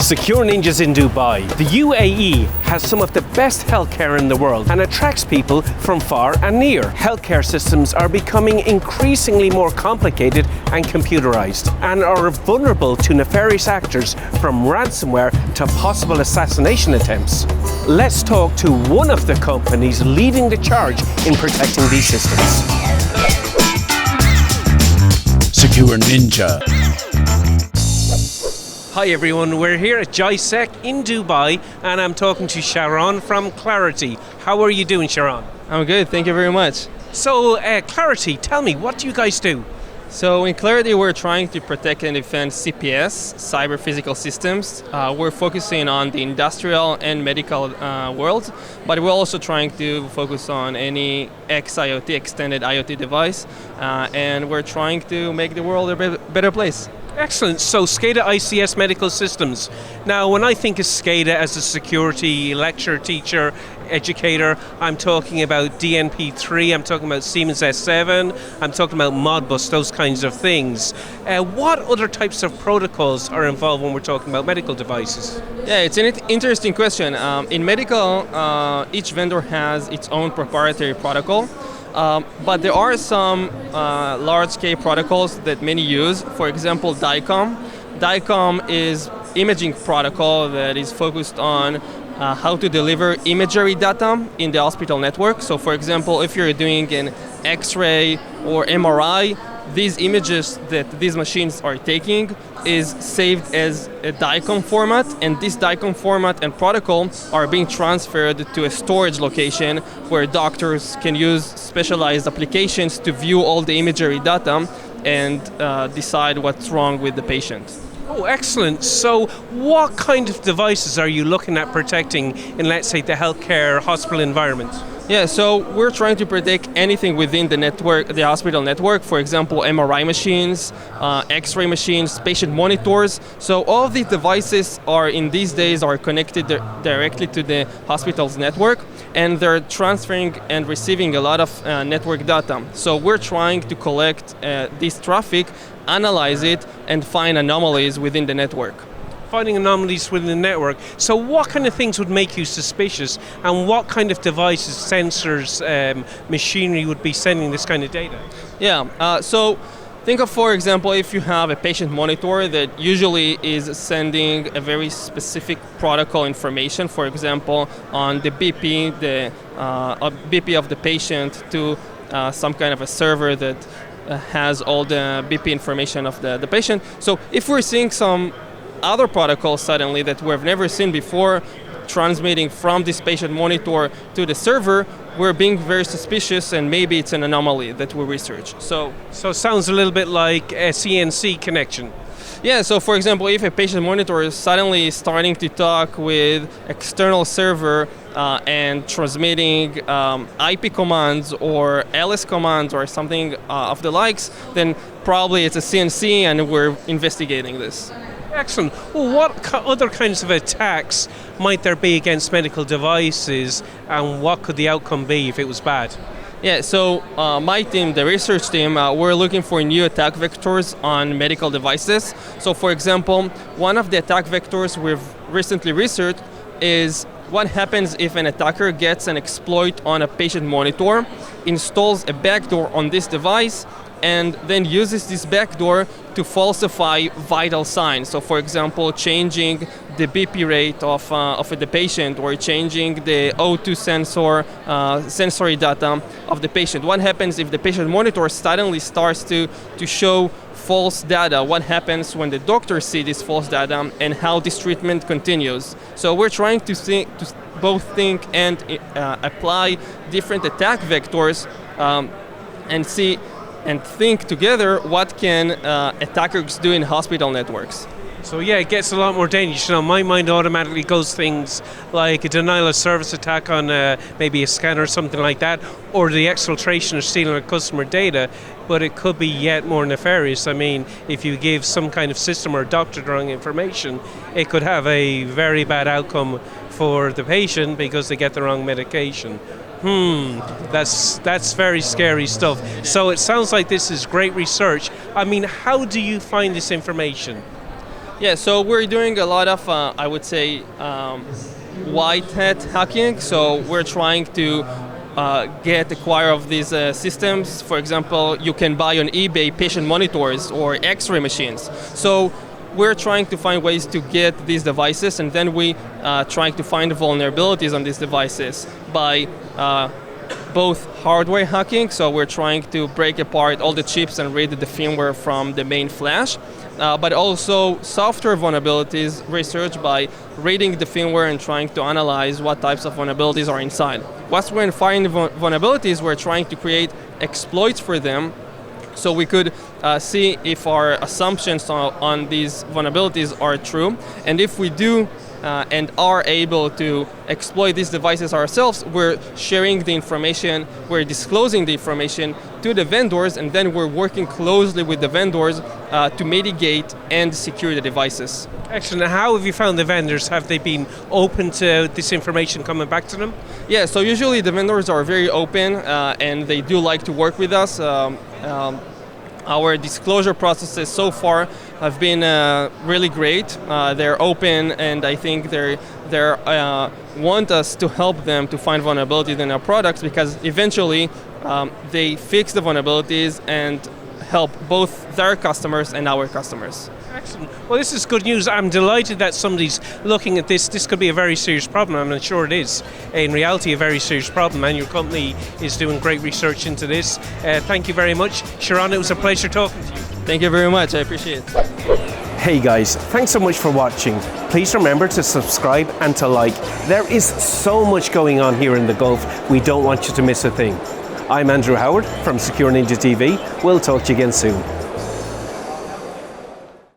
Secure Ninjas in Dubai. The UAE has some of the best healthcare in the world and attracts people from far and near. Healthcare systems are becoming increasingly more complicated and computerized and are vulnerable to nefarious actors from ransomware to possible assassination attempts. Let's talk to one of the companies leading the charge in protecting these systems. Secure Ninja. Hi everyone, we're here at GISEC in Dubai and I'm talking to Sharon from Claroty. How are you doing, Sharon? I'm good, thank you very much. So Claroty, tell me, what do you guys do? So in Claroty we're trying to protect and defend CPS, cyber physical systems. We're focusing on the industrial and medical world, but we're also trying to focus on any XIoT, extended IoT device, and we're trying to make the world a better place. Excellent. So SCADA ICS medical systems. Now, when I think of SCADA as a security lecturer, teacher, educator, I'm talking about DNP3, I'm talking about Siemens S7, I'm talking about Modbus, those kinds of things. What other types of protocols are involved when we're talking about medical devices? Yeah, it's an interesting question. In medical, each vendor has its own proprietary protocol. But there are some large-scale protocols that many use. For example, DICOM. DICOM is imaging protocol that is focused on how to deliver imagery data in the hospital network. So, for example, if you're doing an X-ray or MRI, these images that these machines are taking is saved as a DICOM format, and this DICOM format and protocol are being transferred to a storage location where doctors can use specialized applications to view all the imagery data and decide what's wrong with the patient. Oh, excellent. So what kind of devices are you looking at protecting in, let's say, the healthcare hospital environment? Yeah, so we're trying to protect anything within the network, the hospital network. For example, MRI machines, X-ray machines, patient monitors. So all of these devices are, in these days, are connected directly to the hospital's network, and they're transferring and receiving a lot of network data. So we're trying to collect this traffic, analyze it, and find anomalies within the network. Finding anomalies within the network. So what kind of things would make you suspicious, and what kind of devices, sensors, machinery would be sending this kind of data? Yeah, so think of, for example, if you have a patient monitor that usually is sending a very specific protocol information, for example, on the BP, the BP of the patient to some kind of a server that has all the BP information of the patient. So if we're seeing some other protocols suddenly that we've never seen before transmitting from this patient monitor to the server, we're being very suspicious, and maybe it's an anomaly that we research. So it sounds a little bit like a CNC connection. Yeah, so for example, if a patient monitor is suddenly starting to talk with external server and transmitting IP commands or LS commands or something of the likes, then probably it's a CNC and we're investigating this. Excellent. Well, what other kinds of attacks might there be against medical devices, and what could the outcome be if it was bad? Yeah, so my team, the research team, we're looking for new attack vectors on medical devices. So for example, one of the attack vectors we've recently researched is what happens if an attacker gets an exploit on a patient monitor, installs a backdoor on this device, and then uses this backdoor to falsify vital signs. So for example, changing the BP rate of the patient, or changing the O2 sensor, sensory data of the patient. What happens if the patient monitor suddenly starts to show false data? What happens when the doctors see this false data, and how this treatment continues? So we're trying to both think and apply different attack vectors and see and think together what can attackers do in hospital networks. So yeah, it gets a lot more dangerous. You know, my mind automatically goes things like a denial of service attack on maybe a scanner or something like that, or the exfiltration or stealing of customer data, but it could be yet more nefarious. I mean, if you give some kind of system or doctor the wrong information, it could have a very bad outcome for the patient because they get the wrong medication. That's very scary stuff. So it sounds like this is great research. I mean, how do you find this information? Yeah, so we're doing a lot of, I would say, white hat hacking. So we're trying to acquire of these systems. For example, you can buy on eBay patient monitors or X-ray machines. So we're trying to find ways to get these devices, and then we trying to find vulnerabilities on these devices by both hardware hacking, so we're trying to break apart all the chips and read the firmware from the main flash, but also software vulnerabilities research by reading the firmware and trying to analyze what types of vulnerabilities are inside. Once we find vulnerabilities, we're trying to create exploits for them, so we could see if our assumptions on these vulnerabilities are true, and if we do and are able to exploit these devices ourselves, we're sharing the information, we're disclosing the information to the vendors, and then we're working closely with the vendors to mitigate and secure the devices. Excellent. How have you found the vendors? Have they been open to this information coming back to them? Yeah, so usually the vendors are very open and they do like to work with us. Our disclosure processes so far have been really great. They're open, and I think they want us to help them to find vulnerabilities in our products, because eventually they fix the vulnerabilities and help both their customers and our customers. Excellent. Well, this is good news. I'm delighted that somebody's looking at this. This could be a very serious problem, and I'm sure it is. In reality, a very serious problem, and your company is doing great research into this. Thank you very much. Sharon, it was a pleasure talking to you. Thank you very much. I appreciate it. Hey guys, thanks so much for watching. Please remember to subscribe and to like. There is so much going on here in the Gulf. We don't want you to miss a thing. I'm Andrew Howard from SecureNinjaTV. We'll talk to you again soon.